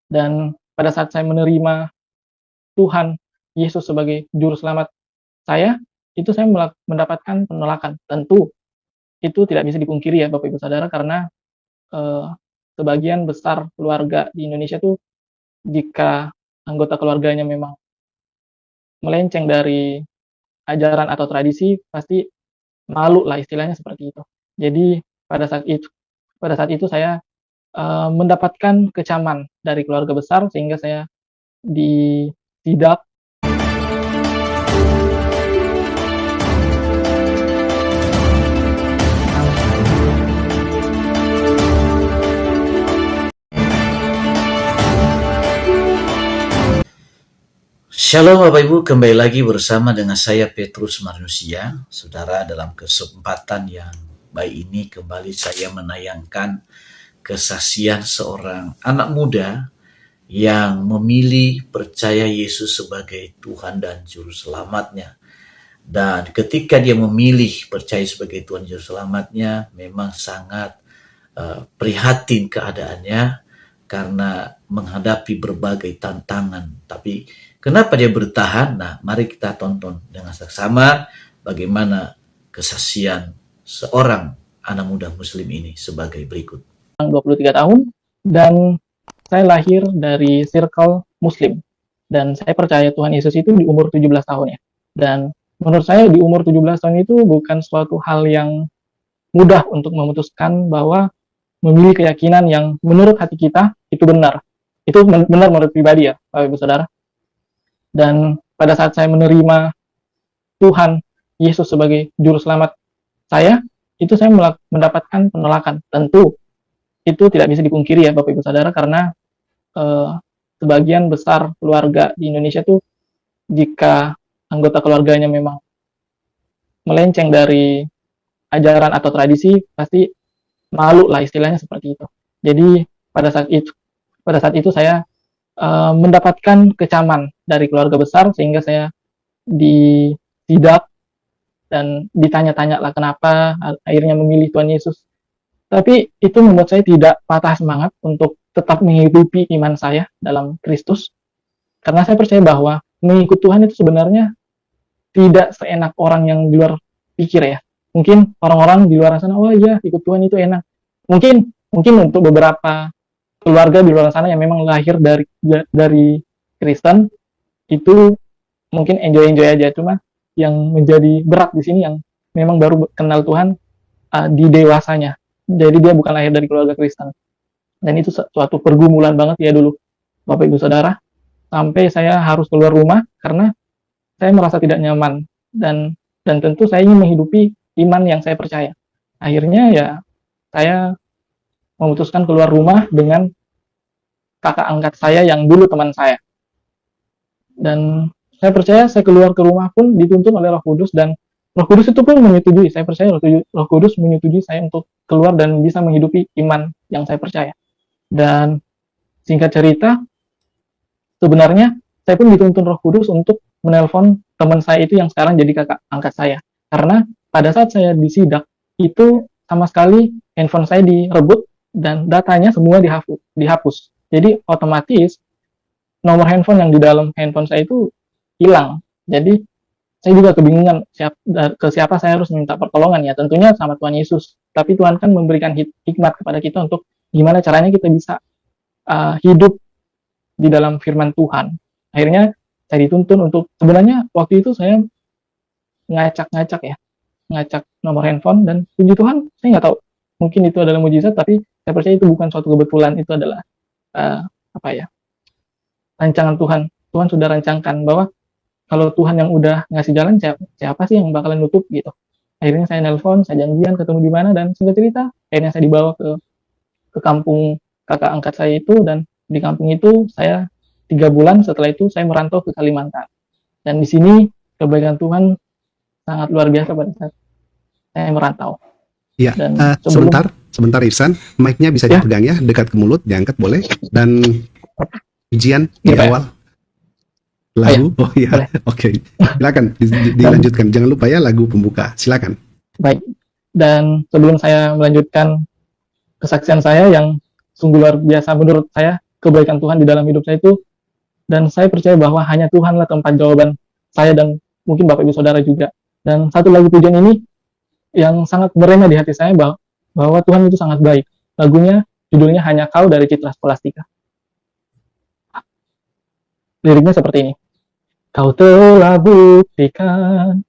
Dan pada saat saya menerima Tuhan Yesus sebagai juru selamat saya, itu saya mendapatkan penolakan. Tentu itu tidak bisa dipungkiri ya Bapak Ibu Saudara, karena eee, sebagian besar keluarga di Indonesia tuh jika anggota keluarganya memang melenceng dari ajaran atau tradisi, pasti malu lah istilahnya seperti itu. Jadi pada saat itu saya mendapatkan kecaman dari keluarga besar sehingga saya disidak. Shalom Bapak Ibu, kembali lagi bersama dengan saya Petrus Manusia. Saudara, dalam kesempatan yang baik ini kembali saya menayangkan kesaksian seorang anak muda yang memilih percaya Yesus sebagai Tuhan dan Juru Selamatnya. Dan ketika dia memilih percaya sebagai Tuhan Juru Selamatnya, memang sangat prihatin keadaannya karena menghadapi berbagai tantangan. Tapi kenapa dia bertahan? Nah, mari kita tonton dengan seksama bagaimana kesaksian seorang anak muda muslim ini sebagai berikut. 23 tahun dan saya lahir dari circle muslim dan saya percaya Tuhan Yesus itu di umur 17 tahun ya. Dan menurut saya di umur 17 tahun itu bukan suatu hal yang mudah untuk memutuskan bahwa memilih keyakinan yang menurut hati kita itu benar. Itu benar menurut pribadi ya, Bapak Ibu Saudara. Dan pada saat saya menerima Tuhan Yesus sebagai juru selamat saya, itu saya mendapatkan penolakan. Tentu itu tidak bisa dipungkiri ya Bapak Ibu Saudara, karena sebagian besar keluarga di Indonesia tuh jika anggota keluarganya memang melenceng dari ajaran atau tradisi, pasti malu lah istilahnya seperti itu. Jadi pada saat itu saya mendapatkan kecaman dari keluarga besar sehingga saya disidak dan ditanya-tanya lah kenapa akhirnya memilih Tuhan Yesus. Tapi itu membuat saya tidak patah semangat untuk tetap menghidupi iman saya dalam Kristus, karena saya percaya bahwa mengikut Tuhan itu sebenarnya tidak seenak orang yang di luar pikir ya. Mungkin orang-orang di luar sana, oh iya ikut Tuhan itu enak. Mungkin untuk beberapa keluarga di luar sana yang memang lahir dari Kristen, itu mungkin enjoy aja. Cuma yang menjadi berat di sini yang memang baru kenal Tuhan di dewasanya. Jadi dia bukan lahir dari keluarga Kristen. Dan itu suatu pergumulan banget ya dulu, Bapak Ibu Saudara. Sampai saya harus keluar rumah karena saya merasa tidak nyaman. Dan tentu saya ingin menghidupi iman yang saya percaya. Akhirnya ya saya memutuskan keluar rumah dengan kakak angkat saya yang dulu teman saya. Dan saya percaya saya keluar ke rumah pun dituntun oleh Roh Kudus, dan Roh Kudus itu pun menyetujui. Saya percaya Roh Kudus menyetujui saya untuk keluar dan bisa menghidupi iman yang saya percaya. Dan singkat cerita, sebenarnya saya pun dituntun Roh Kudus untuk menelpon teman saya itu yang sekarang jadi kakak angkat saya. Karena pada saat saya disidak, itu sama sekali handphone saya direbut dan datanya semua dihapus. Jadi otomatis nomor handphone yang di dalam handphone saya itu hilang. Jadi saya juga kebingungan ke siapa saya harus minta pertolongan ya. Tentunya sama Tuhan Yesus. Tapi Tuhan kan memberikan hikmat kepada kita untuk gimana caranya kita bisa hidup di dalam firman Tuhan. Akhirnya saya dituntun untuk, sebenarnya waktu itu saya ngacak nomor handphone, dan puji Tuhan saya nggak tahu, mungkin itu adalah mujizat, tapi saya percaya itu bukan suatu kebetulan, itu adalah rancangan Tuhan. Tuhan sudah rancangkan bahwa kalau Tuhan yang udah ngasih jalan, siapa sih yang bakalan nutup gitu. Akhirnya saya nelpon, saya janjian ketemu di mana, dan singkat cerita akhirnya saya dibawa ke kampung kakak angkat saya itu, dan di kampung itu saya 3 bulan. Setelah itu saya merantau ke Kalimantan, dan di sini kebaikan Tuhan sangat luar biasa pada saat saya merantau. Ya, Dan sebentar Ihsan, mic-nya bisa dipegang ya, dekat ke mulut, diangkat boleh. Dan ujian di awal lagu, oke. Silakan dilanjutkan. Jangan lupa ya lagu pembuka. Silakan. Baik. Dan sebelum saya melanjutkan kesaksian saya yang sungguh luar biasa menurut saya, kebaikan Tuhan di dalam hidup saya itu, dan saya percaya bahwa hanya Tuhanlah tempat jawaban saya dan mungkin Bapak Ibu Saudara juga. Dan satu lagu pujian ini yang sangat merena di hati saya bahwa Tuhan itu sangat baik. Lagunya judulnya Hanya Kau dari Citra Scholastica. Liriknya seperti ini. Kau telah buktikan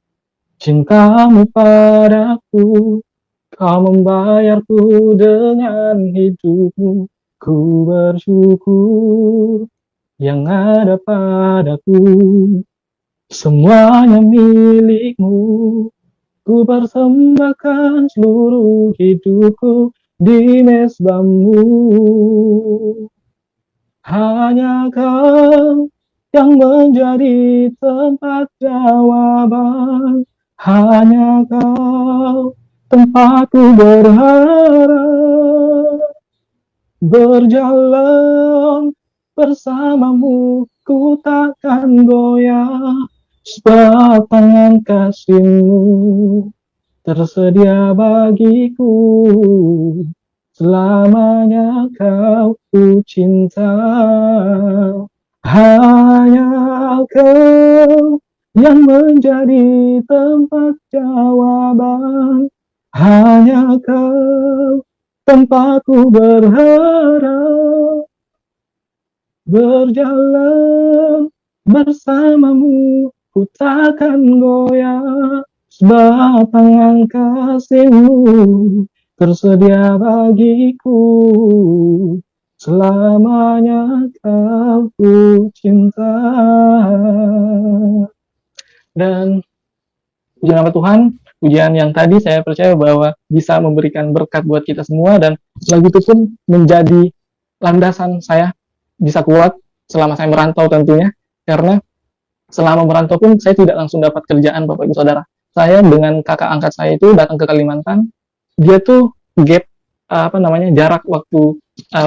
cintamu padaku, kau membayarku dengan hidupmu, ku bersyukur yang ada padaku, semuanya milikmu, ku persembahkan seluruh hidupku di mezbamu. Hanya kau yang menjadi tempat jawaban, hanya kau tempatku berharap, berjalan bersamamu ku takkan goyah, sebab tangan kasih-Mu tersedia bagiku, selamanya kau ku cinta. Hanya kau yang menjadi tempat jawaban, hanya kau tempatku berharap, berjalan bersamamu ku takkan goyah, sebab tangan kasih-Mu tersedia bagiku, selamanya kau ku cinta. Dan puji nama Tuhan, pujian yang tadi saya percaya bahwa bisa memberikan berkat buat kita semua, dan lagu itu pun menjadi landasan saya bisa kuat selama saya merantau tentunya, karena selama merantau pun saya tidak langsung dapat kerjaan, Bapak Ibu Saudara. Saya dengan kakak angkat saya itu datang ke Kalimantan, dia tuh gap jarak waktu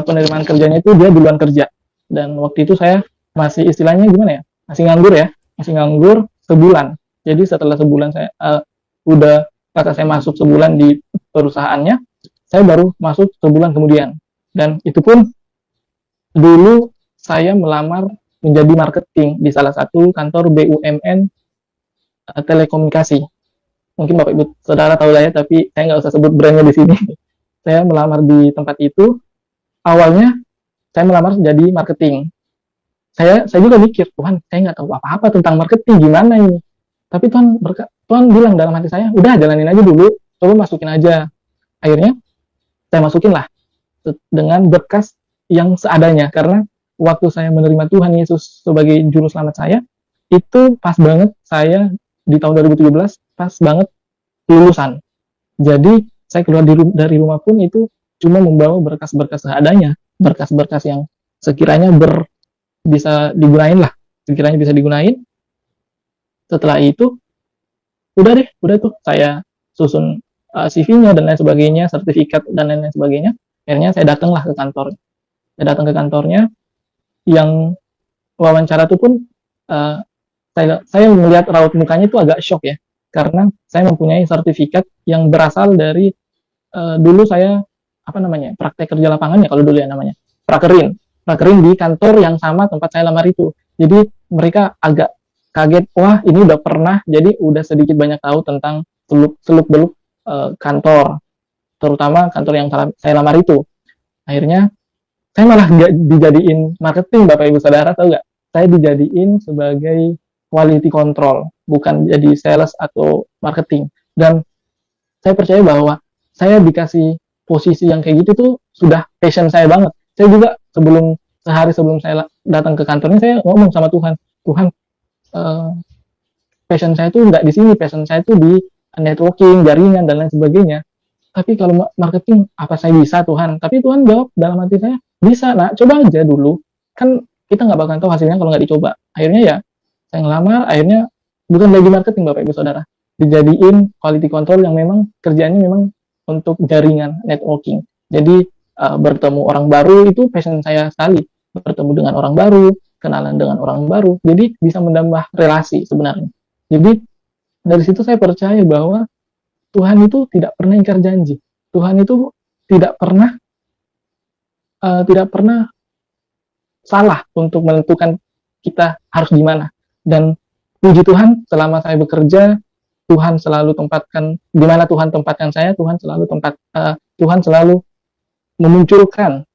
penerimaan kerjanya itu dia duluan kerja, dan waktu itu saya masih istilahnya gimana ya, masih nganggur sebulan. Jadi setelah sebulan saya kakak saya masuk sebulan di perusahaannya, saya baru masuk sebulan kemudian. Dan itu pun dulu saya melamar menjadi marketing di salah satu kantor BUMN telekomunikasi. Mungkin Bapak Ibu Saudara tahu lah ya, tapi saya nggak usah sebut brandnya di sini. Saya melamar di tempat itu. Awalnya saya melamar jadi marketing. Saya juga mikir, Tuhan, saya nggak tahu apa-apa tentang marketing, gimana ini? Tapi Tuhan bilang dalam hati saya, udah jalanin aja dulu, coba masukin aja. Akhirnya saya masukin lah dengan berkas yang seadanya, karena waktu saya menerima Tuhan Yesus sebagai juru selamat saya, itu pas banget saya di tahun 2017, pas banget lulusan. Jadi saya keluar dari rumah pun itu cuma membawa berkas-berkas seadanya, berkas-berkas yang sekiranya bisa digunain. Setelah itu udah tuh saya susun CV-nya dan lain sebagainya, sertifikat dan lain sebagainya. Akhirnya saya datang ke kantornya. Yang wawancara itu pun saya melihat raut mukanya itu agak shock ya, karena saya mempunyai sertifikat yang berasal dari dulu saya praktek kerja lapangan ya, kalau dulu ya namanya prakerin di kantor yang sama tempat saya lamar itu. Jadi mereka agak kaget, wah ini udah pernah, jadi udah sedikit banyak tahu tentang seluk-beluk kantor, terutama kantor yang saya lamar itu. Akhirnya saya malah nggak dijadiin marketing, Bapak Ibu Saudara, tahu nggak? Saya dijadiin sebagai quality control, bukan jadi sales atau marketing. Dan saya percaya bahwa saya dikasih posisi yang kayak gitu tuh sudah passion saya banget. Saya juga sehari sebelum saya datang ke kantornya, saya ngomong sama Tuhan, passion saya tuh nggak di sini, passion saya tuh di networking, jaringan, dan lain sebagainya. Tapi kalau marketing, apa saya bisa, Tuhan? Tapi Tuhan jawab dalam hati saya, bisa, nak, coba aja dulu. Kan kita nggak bakal tahu hasilnya kalau nggak dicoba. Akhirnya ya, saya ngelamar, akhirnya bukan lagi marketing, Bapak Ibu Saudara. Dijadiin quality control yang memang kerjanya memang untuk jaringan, networking. Jadi, bertemu orang baru itu passion saya sekali. Bertemu dengan orang baru, kenalan dengan orang baru. Jadi, bisa menambah relasi sebenarnya. Jadi, dari situ saya percaya bahwa Tuhan itu tidak pernah ingkar janji. Tuhan itu tidak pernah salah untuk menentukan kita harus gimana. Dan puji Tuhan, selama saya bekerja, Tuhan selalu tempatkan di mana Tuhan tempatkan saya, Tuhan selalu memunculkan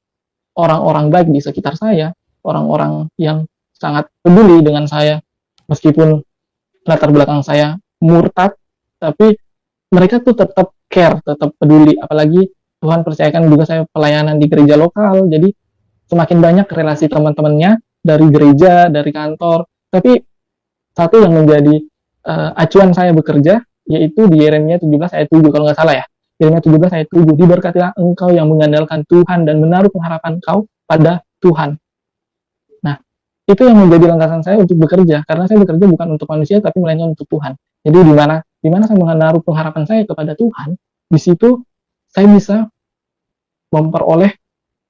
orang-orang baik di sekitar saya, orang-orang yang sangat peduli dengan saya, meskipun latar belakang saya murtad, tapi mereka tuh tetap care, tetap peduli. Apalagi Tuhan percayakan juga saya pelayanan di gereja lokal, jadi semakin banyak relasi teman-temannya dari gereja, dari kantor. Tapi satu yang menjadi acuan saya bekerja, yaitu di Yeremia 17 ayat 7 kalau nggak salah ya. Yeremia 17 ayat 7, diberkatilah engkau yang mengandalkan Tuhan dan menaruh pengharapan kau pada Tuhan. Nah, itu yang menjadi landasan saya untuk bekerja, karena saya bekerja bukan untuk manusia, tapi melainkan untuk Tuhan. Jadi di mana saya menaruh pengharapan saya kepada Tuhan, di situ saya bisa memperoleh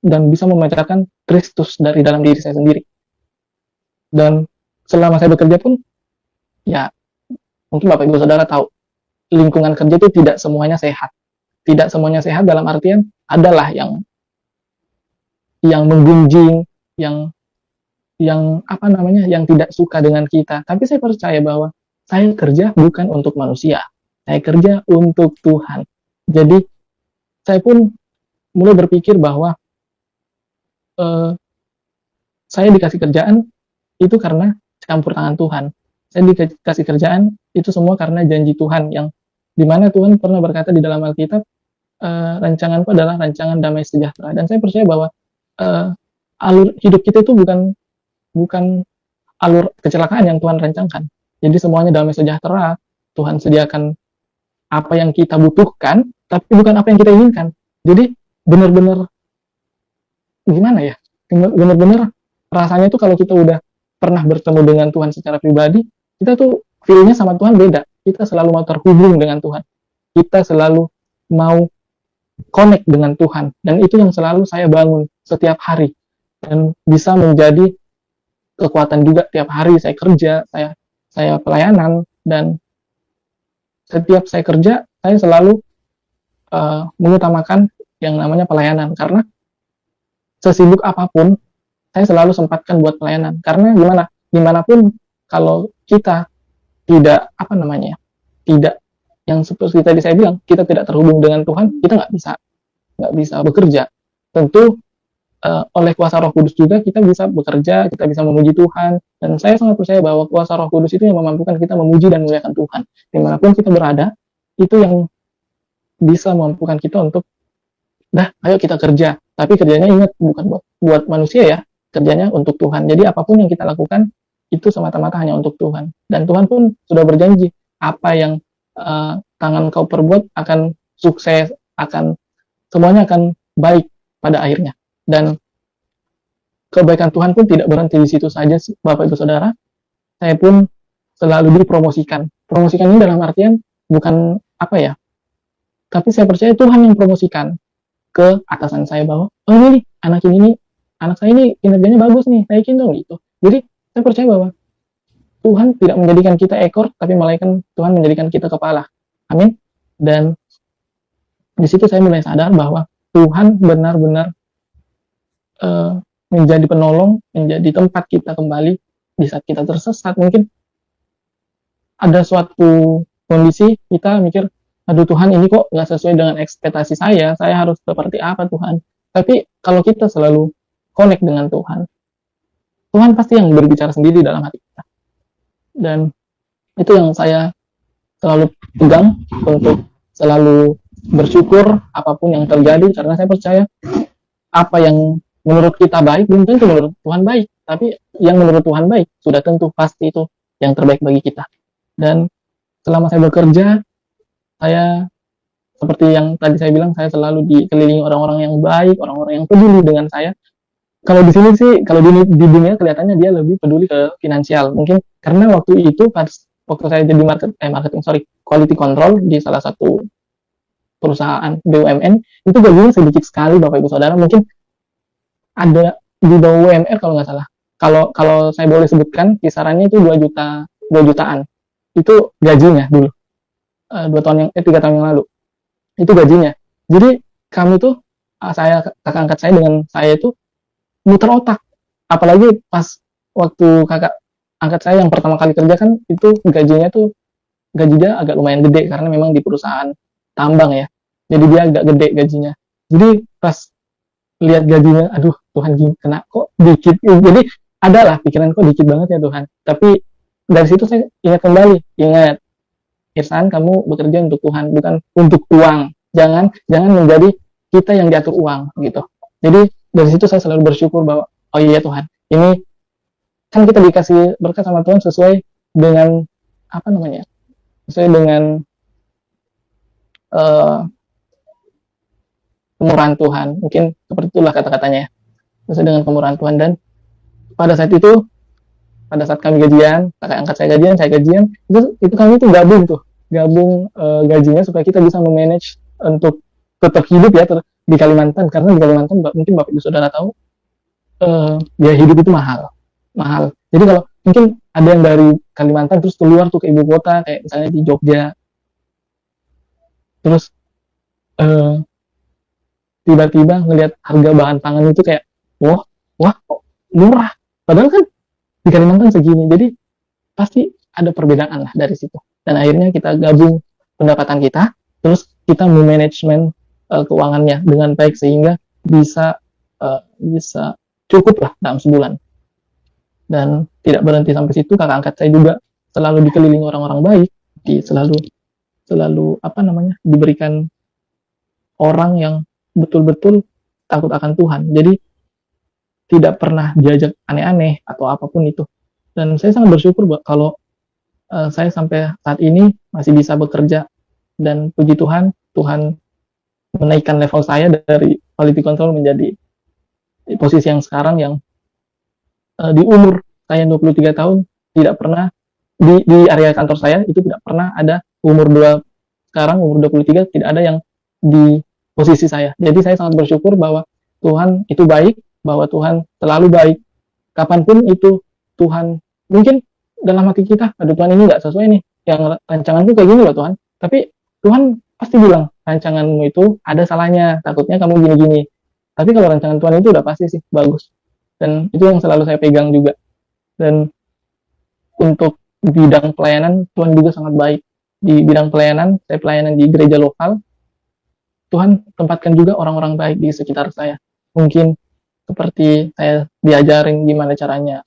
dan bisa memancarkan Kristus dari dalam diri saya sendiri. Dan selama saya bekerja pun, ya mungkin Bapak Ibu Saudara tahu, lingkungan kerja itu tidak semuanya sehat. Tidak semuanya sehat dalam artian adalah yang menggunjing, yang yang tidak suka dengan kita. Tapi saya percaya bahwa saya kerja bukan untuk manusia. Saya kerja untuk Tuhan. Jadi saya pun mulai berpikir bahwa saya dikasih kerjaan itu karena campur tangan Tuhan. Saya dikasih kerjaan itu semua karena janji Tuhan, yang dimana Tuhan pernah berkata di dalam Alkitab, rancanganku adalah rancangan damai sejahtera. Dan saya percaya bahwa alur hidup kita itu bukan alur kecelakaan yang Tuhan rancangkan. Jadi semuanya damai sejahtera. Tuhan sediakan apa yang kita butuhkan, tapi bukan apa yang kita inginkan. Jadi benar-benar gimana ya? Benar-benar rasanya tuh kalau kita udah pernah bertemu dengan Tuhan secara pribadi, kita tuh feel-nya sama Tuhan beda. Kita selalu mau terhubung dengan Tuhan. Kita selalu mau connect dengan Tuhan. Dan itu yang selalu saya bangun setiap hari. Dan bisa menjadi kekuatan juga tiap hari saya kerja, saya pelayanan, dan setiap saya kerja, saya selalu mengutamakan yang namanya pelayanan. Karena sesibuk apapun, saya selalu sempatkan buat pelayanan. Karena dimanapun kalau kita tidak tidak yang seperti tadi saya bilang, kita tidak terhubung dengan Tuhan, kita nggak bisa bekerja. Tentu oleh kuasa Roh Kudus juga kita bisa bekerja, kita bisa memuji Tuhan. Dan saya sangat percaya bahwa kuasa Roh Kudus itu yang memampukan kita memuji dan memuliakan Tuhan. Dimanapun kita berada, itu yang bisa memampukan kita untuk, ayo kita kerja. Tapi kerjanya ingat, bukan buat manusia ya, kerjanya untuk Tuhan. Jadi apapun yang kita lakukan, itu semata-mata hanya untuk Tuhan. Dan Tuhan pun sudah berjanji, apa yang tangan kau perbuat akan sukses, semuanya akan baik pada akhirnya. Dan kebaikan Tuhan pun tidak berhenti di situ saja, Bapak Ibu Saudara. Saya pun selalu dipromosikan. Promosikan ini dalam artian bukan tapi saya percaya Tuhan yang promosikan ke atasan saya bahwa, ini anak saya ini kinerjanya bagus nih, naikin dong gitu. Jadi saya percaya bahwa Tuhan tidak menjadikan kita ekor, tapi melainkan Tuhan menjadikan kita kepala. Amin. Dan di situ saya mulai sadar bahwa Tuhan benar-benar menjadi penolong, menjadi tempat kita kembali di saat kita tersesat. Mungkin ada suatu kondisi kita mikir, aduh Tuhan, ini kok nggak sesuai dengan ekspektasi saya harus seperti apa Tuhan. Tapi kalau kita selalu connect dengan Tuhan pasti yang berbicara sendiri dalam hati kita. Dan itu yang saya selalu pegang untuk selalu bersyukur apapun yang terjadi, karena saya percaya apa yang menurut kita baik belum tentu menurut Tuhan baik, tapi yang menurut Tuhan baik sudah tentu pasti itu yang terbaik bagi kita. Dan selama saya bekerja, saya seperti yang tadi saya bilang, saya selalu dikelilingi orang-orang yang baik, orang-orang yang peduli dengan saya. Kalau di sini sih, kalau di dunia kelihatannya dia lebih peduli ke finansial. Mungkin karena waktu itu waktu saya jadi quality control di salah satu perusahaan BUMN, itu gajinya sedikit sekali Bapak Ibu Saudara. Mungkin ada di bawah UMR kalau nggak salah. Kalau saya boleh sebutkan, kisarannya itu 2 jutaan. Itu gajinya dulu. 3 tahun yang lalu. Itu gajinya. Jadi kami tuh, kakak angkat saya dengan saya itu muter otak. apalagi pas waktu kakak angkat saya yang pertama kali kerja kan itu gajinya agak lumayan gede karena memang di perusahaan tambang ya. Jadi dia agak gede gajinya. Jadi pas lihat gajinya, aduh Tuhan kena kok dikit. Jadi adalah pikiran kok dikit banget ya Tuhan. Tapi dari situ saya ingat kembali, ingat Irsan, kamu bekerja untuk Tuhan, bukan untuk uang. Jangan menjadi kita yang diatur uang gitu. Jadi dari situ saya selalu bersyukur bahwa oh iya Tuhan, ini kan kita dikasih berkat sama Tuhan sesuai dengan apa namanya? Sesuai dengan uh, kemurahan Tuhan. Mungkin seperti itulah kata-katanya ya. Sesuai dengan kemurahan Tuhan. Dan pada saat itu, pada saat kami gajian, kakak angkat saya gajian, itu kami tuh gabung gajinya supaya kita bisa memanage untuk tetap hidup ya di Kalimantan. Karena di Kalimantan mungkin Bapak Ibu Saudara tahu biaya hidup itu mahal. Jadi kalau mungkin ada yang dari Kalimantan terus keluar tuh ke ibu kota kayak misalnya di Jogja, terus tiba-tiba ngelihat harga bahan pangan itu kayak wah kok murah, padahal kan di Kalimantan segini. Jadi pasti ada perbedaan lah dari situ. Dan akhirnya kita gabung pendapatan kita, terus kita memanajemen keuangannya dengan baik sehingga bisa cukup lah dalam sebulan. Dan tidak berhenti sampai situ, kakak angkat saya juga selalu dikelilingi orang-orang baik, selalu apa namanya, diberikan orang yang betul-betul takut akan Tuhan. Jadi tidak pernah diajak aneh-aneh atau apapun itu. Dan saya sangat bersyukur kalau saya sampai saat ini masih bisa bekerja. Dan puji Tuhan, Tuhan menaikkan level saya dari quality control menjadi posisi yang sekarang yang di umur saya 23 tahun tidak pernah di area kantor saya itu tidak pernah ada sekarang umur 23 tidak ada yang di posisi saya. Jadi saya sangat bersyukur bahwa Tuhan itu baik, bahwa Tuhan selalu baik. Kapanpun itu Tuhan, mungkin dalam hati kita, aduh Tuhan ini nggak sesuai nih, yang rancanganku kayak gini loh Tuhan. Tapi Tuhan pasti bilang, rancanganmu itu ada salahnya, takutnya kamu gini-gini. Tapi kalau rancangan Tuhan itu udah pasti sih, bagus. Dan itu yang selalu saya pegang juga. Dan untuk bidang pelayanan, Tuhan juga sangat baik. Di bidang pelayanan, saya pelayanan di gereja lokal, Tuhan tempatkan juga orang-orang baik di sekitar saya. Mungkin seperti saya diajarin gimana caranya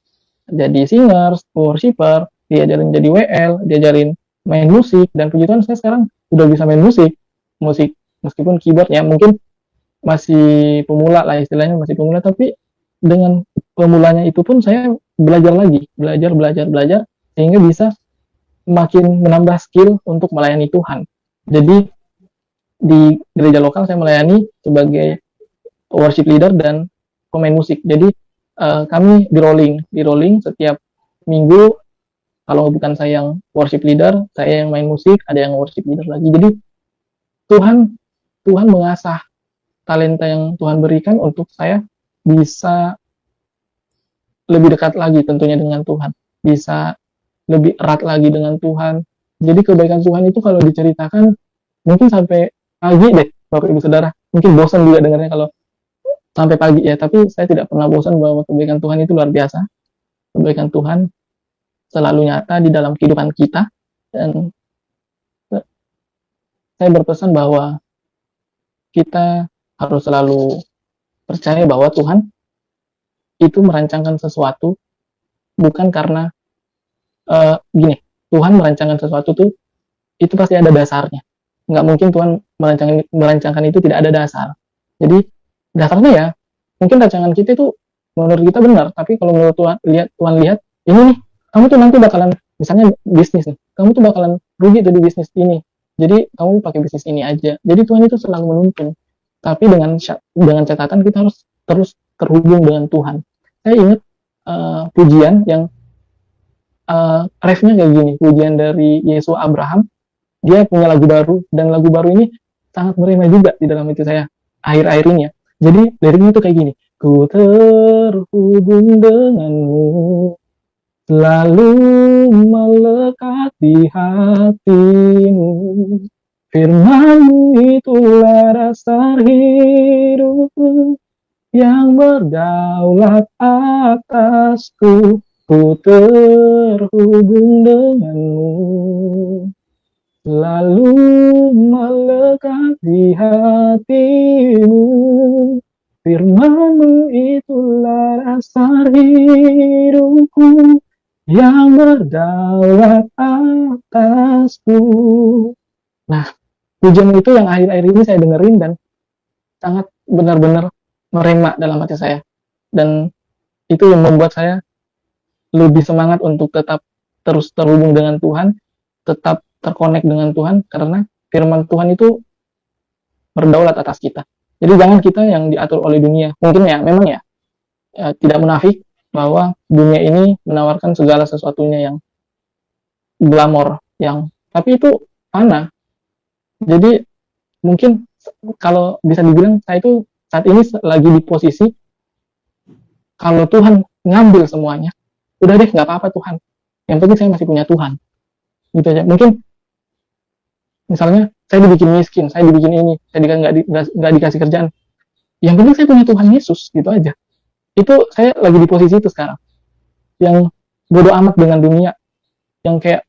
jadi singer, worshiper, diajarin jadi WL, diajarin main musik, dan puji Tuhan saya sekarang udah bisa main musik meskipun keyboard ya mungkin masih pemula lah istilahnya, masih pemula, tapi dengan pemulanya itu pun saya belajar lagi, belajar sehingga bisa makin menambah skill untuk melayani Tuhan. Jadi di gereja lokal saya melayani sebagai worship leader dan pemain musik. Jadi kami di rolling setiap minggu. Kalau bukan saya yang worship leader, saya yang main musik, ada yang worship leader lagi. Jadi Tuhan mengasah talenta yang Tuhan berikan untuk saya bisa lebih dekat lagi tentunya dengan Tuhan, bisa lebih erat lagi dengan Tuhan. Jadi kebaikan Tuhan itu kalau diceritakan mungkin sampai pagi deh Bapak Ibu Saudara, mungkin bosan juga dengarnya kalau sampai pagi ya, tapi saya tidak pernah bosan bahwa kebaikan Tuhan itu luar biasa. Kebaikan Tuhan selalu nyata di dalam kehidupan kita. Dan saya berpesan bahwa kita harus selalu percaya bahwa Tuhan itu merancangkan sesuatu bukan karena Tuhan merancangkan sesuatu tuh itu pasti ada dasarnya. Nggak mungkin Tuhan merancangkan itu tidak ada dasar. Jadi dasarnya ya mungkin rancangan kita itu menurut kita benar, tapi kalau menurut Tuhan lihat ini nih, kamu tuh nanti bakalan misalnya bisnis nih, kamu tuh bakalan rugi tuh di bisnis ini. Jadi kamu pakai bisnis ini aja. Jadi Tuhan itu selalu menuntun. Tapi dengan catatan kita harus terus terhubung dengan Tuhan. Saya ingat pujian yang refnya kayak gini, pujian dari Yesus Abraham. Dia punya lagu baru, dan lagu baru ini sangat merema juga di dalam hati saya akhir-akhir ini ya. Jadi liriknya itu kayak gini, ku terhubung denganmu, selalu melekat di hatimu, firman-Mu itulah dasar hidupku, yang berdaulat atasku, ku terhubung denganmu, selalu melekat di hatimu. Firman-Mu itulah dasar hidupku, yang berdaulat atasku. Nah, pujian itu yang akhir-akhir ini saya dengerin dan sangat benar-benar merema dalam hati saya. Dan itu yang membuat saya lebih semangat untuk tetap terus terhubung dengan Tuhan, tetap terkonek dengan Tuhan, karena firman Tuhan itu berdaulat atas kita. Jadi jangan kita yang diatur oleh dunia. Mungkin ya, memang ya, tidak munafik bahwa dunia ini menawarkan segala sesuatunya yang glamor, tapi itu fana. Jadi mungkin kalau bisa dibilang saya itu saat ini lagi di posisi kalau Tuhan ngambil semuanya, udah deh nggak apa-apa Tuhan. Yang penting saya masih punya Tuhan. Gitu aja. Mungkin misalnya saya dibikin miskin, saya dibikin ini, saya nggak dikasih kerjaan. Yang penting saya punya Tuhan Yesus, gitu aja. Itu saya lagi di posisi itu sekarang. Yang bodoh amat dengan dunia, yang kayak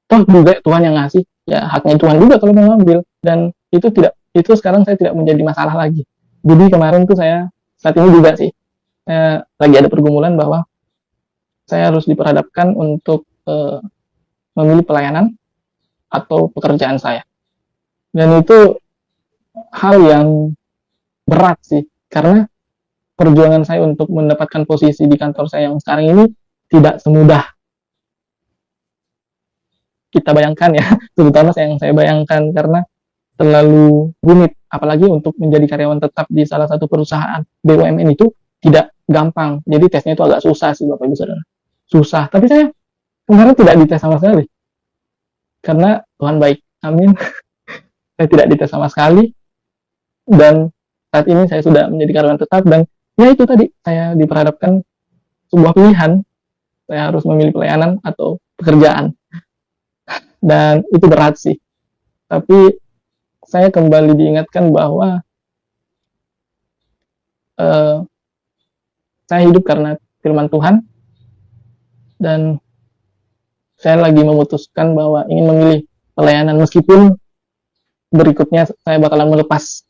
toh juga Tuhan yang ngasih, ya haknya Tuhan juga kalau mau ngambil. Dan itu sekarang saya tidak menjadi masalah lagi. Jadi kemarin tuh saya saat ini juga sih saya lagi ada pergumulan bahwa saya harus diperhadapkan untuk memilih pelayanan atau pekerjaan saya. Dan itu hal yang berat sih, karena perjuangan saya untuk mendapatkan posisi di kantor saya yang sekarang ini tidak semudah kita bayangkan ya, terutama yang saya bayangkan, karena terlalu rumit, apalagi untuk menjadi karyawan tetap di salah satu perusahaan BUMN itu tidak gampang. Jadi tesnya itu agak susah sih Bapak Ibu Saudara. Susah, tapi saya kemarin tidak dites sama sekali. Karena Tuhan baik, amin. Saya tidak dites sama sekali, dan saat ini saya sudah menjadi karyawan tetap, dan ya itu tadi, saya diperhadapkan sebuah pilihan, saya harus memilih pelayanan atau pekerjaan, dan itu berat sih. Tapi saya kembali diingatkan bahwa saya hidup karena firman Tuhan, dan saya lagi memutuskan bahwa ingin memilih pelayanan, meskipun berikutnya saya bakalan melepas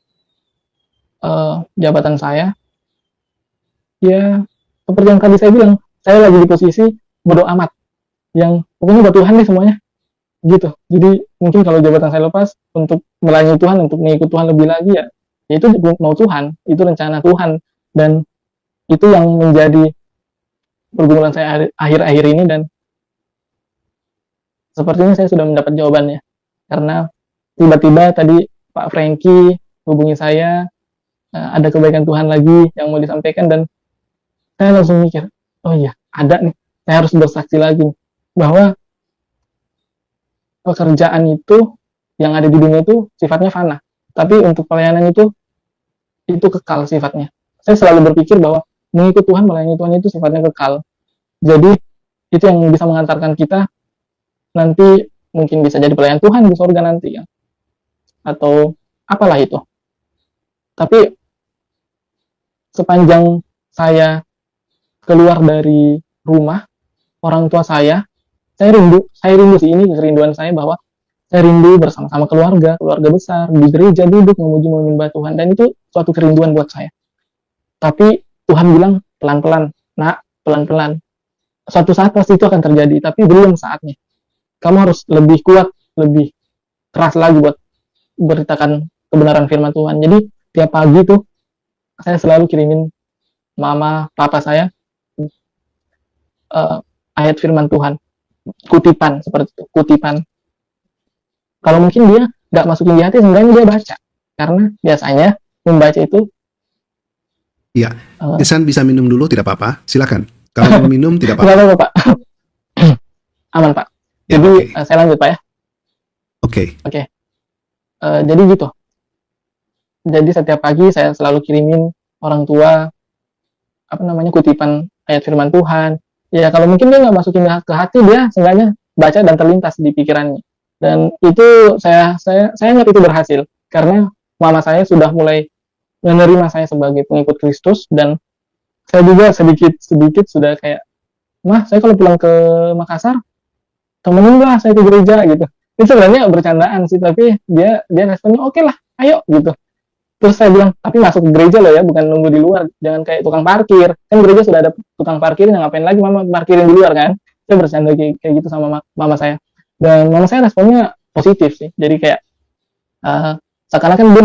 jabatan saya. Ya, seperti yang tadi saya bilang, saya lagi di posisi bodoh amat, yang pokoknya buat Tuhan deh semuanya, gitu. Jadi mungkin kalau jabatan saya lepas untuk melayani Tuhan, untuk mengikut Tuhan lebih lagi, ya itu mau Tuhan, itu rencana Tuhan, dan itu yang menjadi pergumulan saya akhir-akhir ini. Dan sepertinya saya sudah mendapat jawabannya, karena tiba-tiba tadi Pak Franky hubungi saya, ada kebaikan Tuhan lagi yang mau disampaikan, dan saya langsung mikir, oh iya, ada nih, saya harus bersaksi lagi bahwa pekerjaan itu yang ada di dunia itu sifatnya fana, tapi untuk pelayanan itu kekal sifatnya. Saya selalu berpikir bahwa mengikut Tuhan, melayani Tuhan itu sifatnya kekal. Jadi itu yang bisa mengantarkan kita nanti mungkin bisa jadi pelayan Tuhan di surga nanti ya, atau apalah itu. Tapi sepanjang saya keluar dari rumah orang tua saya rindu sih, ini kerinduan saya, bahwa saya rindu bersama-sama keluarga besar di gereja, duduk memuji menyembah Tuhan, dan itu suatu kerinduan buat saya. Tapi Tuhan bilang pelan-pelan, nak, pelan-pelan. Suatu saat pasti itu akan terjadi, tapi belum saatnya. Kamu harus lebih kuat, lebih keras lagi buat beritakan kebenaran firman Tuhan. Jadi tiap pagi tuh saya selalu kirimin mama, papa saya ayat firman Tuhan, kutipan seperti itu, kutipan. Kalau mungkin dia nggak masukin di hati, sebenarnya dia baca, karena biasanya membaca itu. Iya, Ihsan bisa minum dulu, tidak apa-apa, silakan. Kalau mau minum tidak apa-apa. Tidak apa-apa Pak, aman Pak. Ya, jadi saya lanjut Pak ya. Oke. Jadi gitu. Jadi setiap pagi saya selalu kirimin orang tua kutipan ayat firman Tuhan. Ya kalau mungkin dia nggak masukin ke hati, dia seenggaknya baca dan terlintas di pikirannya. Dan itu saya ingat itu berhasil, karena mama saya sudah mulai menerima saya sebagai pengikut Kristus, dan saya juga sedikit sudah kayak, mah saya kalau pulang ke Makassar temenin lah saya ke gereja gitu. Itu sebenarnya bercandaan sih, tapi dia responnya oke lah, ayo gitu. Terus saya bilang, tapi masuk ke gereja loh ya, bukan nunggu di luar, jangan kayak tukang parkir. Kan gereja sudah ada tukang parkir, yang ngapain lagi mama parkirin di luar kan? Saya bercanda kayak gitu sama mama saya. Dan mama saya responnya positif sih. Jadi kayak seakan-akan dia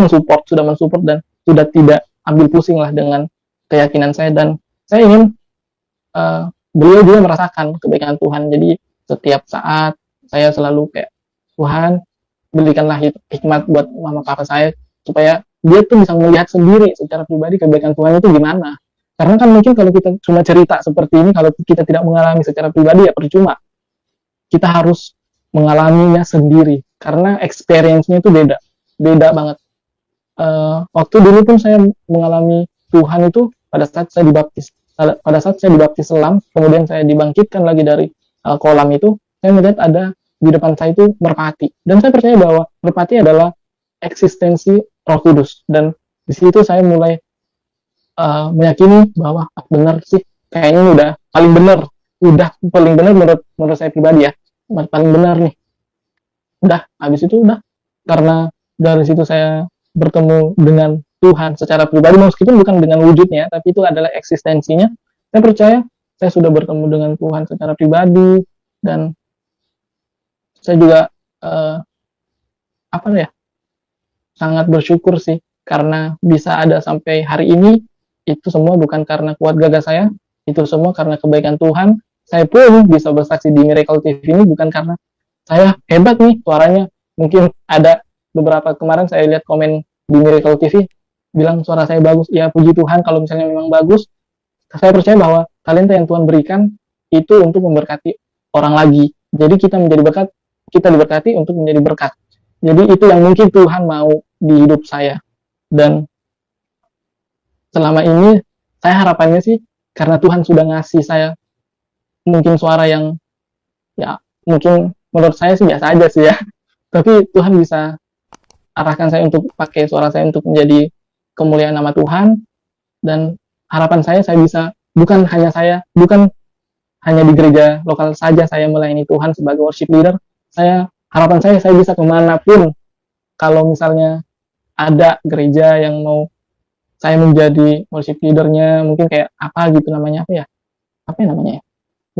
sudah mensupport dan sudah tidak ambil pusing lah dengan keyakinan saya. Dan saya ingin beliau juga merasakan kebaikan Tuhan. Jadi setiap saat saya selalu kayak, Tuhan berikanlah hikmat buat mama papa saya supaya dia tuh bisa melihat sendiri secara pribadi kebaikan Tuhan itu gimana. Karena kan mungkin kalau kita cuma cerita seperti ini, kalau kita tidak mengalami secara pribadi ya percuma. Kita harus mengalaminya sendiri karena experience-nya itu beda banget. Waktu dulu pun saya mengalami Tuhan itu pada saat saya dibaptis selam, kemudian saya dibangkitkan lagi dari kolam itu, saya melihat ada di depan saya itu merpati, dan saya percaya bahwa merpati adalah eksistensi Roh Kudus, dan di situ saya mulai meyakini bahwa benar sih, kayaknya udah paling benar menurut saya pribadi ya, paling benar nih. Habis itu karena dari situ saya bertemu dengan Tuhan secara pribadi, meskipun bukan dengan wujudnya, tapi itu adalah eksistensinya. Saya percaya saya sudah bertemu dengan Tuhan secara pribadi, dan saya juga sangat bersyukur sih karena bisa ada sampai hari ini. Itu semua bukan karena kuat gagah saya, itu semua karena kebaikan Tuhan. Saya pun bisa bersaksi di Miracle TV ini bukan karena saya hebat nih suaranya. Mungkin ada beberapa kemarin saya lihat komen di Miracle TV bilang suara saya bagus. Ya puji Tuhan kalau misalnya memang bagus. Saya percaya bahwa talenta yang Tuhan berikan itu untuk memberkati orang lagi. Jadi kita menjadi berkat, kita diberkati untuk menjadi berkat. Jadi itu yang mungkin Tuhan mau di hidup saya. Dan selama ini saya harapannya sih karena Tuhan sudah ngasih saya mungkin suara yang ya mungkin menurut saya sih biasa aja sih ya. Tapi Tuhan bisa arahkan saya untuk pakai suara saya untuk menjadi kemuliaan nama Tuhan. Dan harapan saya bisa bukan hanya di gereja lokal saja saya melayani Tuhan sebagai worship leader. Harapan saya bisa kemanapun. Kalau misalnya ada gereja yang mau saya menjadi worship leadernya, mungkin kayak apa gitu namanya, ya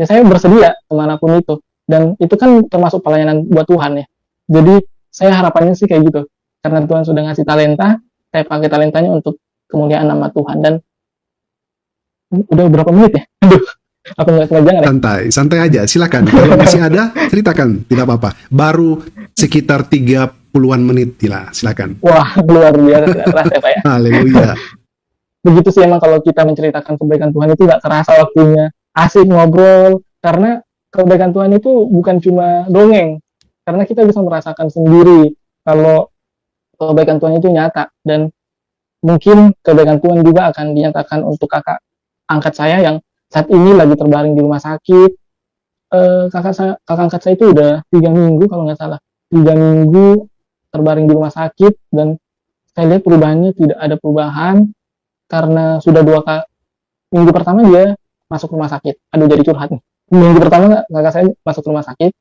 saya bersedia kemanapun itu. Dan itu kan termasuk pelayanan buat Tuhan ya. Jadi saya harapannya sih kayak gitu, karena Tuhan sudah ngasih talenta, saya pakai talentanya untuk kemuliaan nama Tuhan. Dan udah berapa menit ya? Aduh, apa nggak jangan ya? Santai aja, silakan. Kalau masih ada, ceritakan, tidak apa-apa. Baru sekitar 30-an menit, silakan. Wah, luar biasa ya Pak ya. Haleluya. Begitu sih emang kalau kita menceritakan kebaikan Tuhan itu nggak terasa waktunya, asik ngobrol, karena kebaikan Tuhan itu bukan cuma dongeng, karena kita bisa merasakan sendiri kalau kebaikan Tuhan itu nyata. Dan mungkin kebaikan Tuhan juga akan dinyatakan untuk kakak angkat saya yang saat ini lagi terbaring di rumah sakit. Kakak angkat saya itu udah 3 minggu kalau nggak salah, 3 minggu terbaring di rumah sakit, dan saya lihat perubahannya tidak ada perubahan karena sudah 2 kali. Minggu pertama dia masuk rumah sakit, jadi curhat nih. Minggu pertama kakak saya masuk rumah sakit,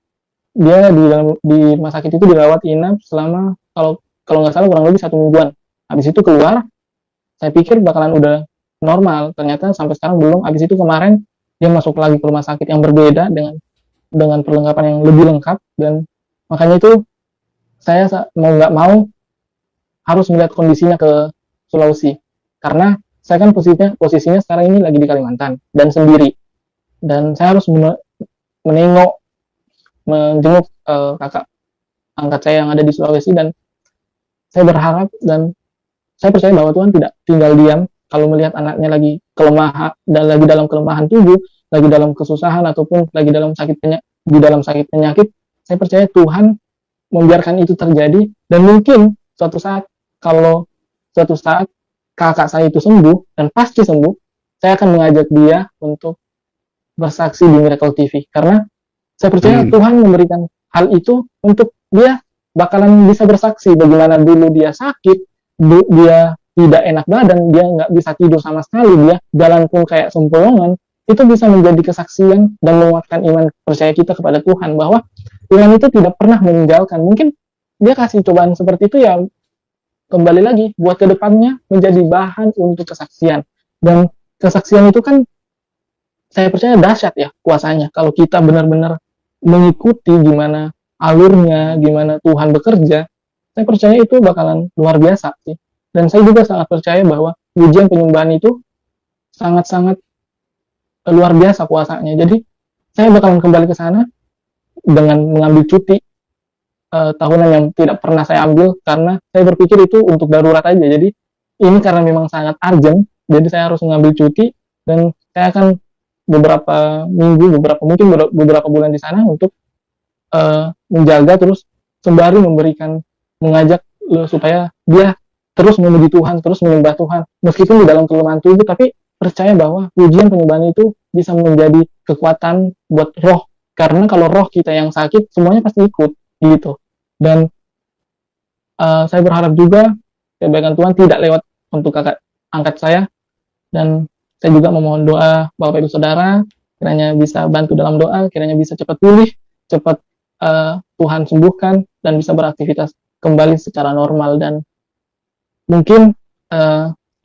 dia di rumah sakit itu dirawat inap selama kalau nggak salah kurang lebih 1 mingguan. Habis itu keluar, saya pikir bakalan udah normal, ternyata sampai sekarang belum. Habis itu kemarin dia masuk lagi ke rumah sakit yang berbeda dengan perlengkapan yang lebih lengkap, dan makanya itu saya mau nggak mau harus melihat kondisinya ke Sulawesi, karena saya kan posisinya sekarang ini lagi di Kalimantan dan sendiri, dan saya harus menjenguk kakak angkat saya yang ada di Sulawesi. Dan saya berharap dan saya percaya bahwa Tuhan tidak tinggal diam kalau melihat anaknya lagi kelemahan, dan lagi dalam kelemahan tubuh, lagi dalam kesusahan, ataupun lagi dalam sakit penyakit. Saya percaya Tuhan membiarkan itu terjadi, dan mungkin suatu saat kakak saya itu sembuh dan pasti sembuh, saya akan mengajak dia untuk bersaksi di Miracle TV, karena saya percaya Tuhan memberikan hal itu untuk dia bakalan bisa bersaksi bagaimana dulu dia sakit, dia tidak enak badan, dia nggak bisa tidur sama sekali, dia jalan pun kayak sempoyongan, itu bisa menjadi kesaksian dan menguatkan iman percaya kita kepada Tuhan, bahwa Tuhan itu tidak pernah meninggalkan. Mungkin dia kasih cobaan seperti itu ya, kembali lagi buat kedepannya menjadi bahan untuk kesaksian. Dan kesaksian itu kan saya percaya dahsyat ya kuasanya, kalau kita benar-benar mengikuti gimana alurnya, gimana Tuhan bekerja. Saya percaya itu bakalan luar biasa sih. Dan saya juga sangat percaya bahwa ujian penyembahan itu sangat-sangat luar biasa kuasanya. Jadi saya bakalan kembali ke sana dengan mengambil cuti tahunan yang tidak pernah saya ambil, karena saya berpikir itu untuk darurat aja. Jadi ini karena memang sangat urgent, jadi saya harus mengambil cuti, dan saya akan beberapa minggu, beberapa bulan di sana untuk menjaga, terus sembari mengajak supaya dia terus memuji Tuhan, terus menyembah Tuhan, meskipun di dalam kelemahan tubuh, tapi percaya bahwa ujian penyembahan itu bisa menjadi kekuatan buat roh, karena kalau roh kita yang sakit, semuanya pasti ikut, gitu. Dan saya berharap juga kebaikan Tuhan tidak lewat untuk kakak angkat saya, dan saya juga memohon doa Bapak Ibu Saudara, kiranya bisa bantu dalam doa, kiranya bisa cepat pulih, cepat Tuhan sembuhkan, dan bisa beraktivitas kembali secara normal. Dan mungkin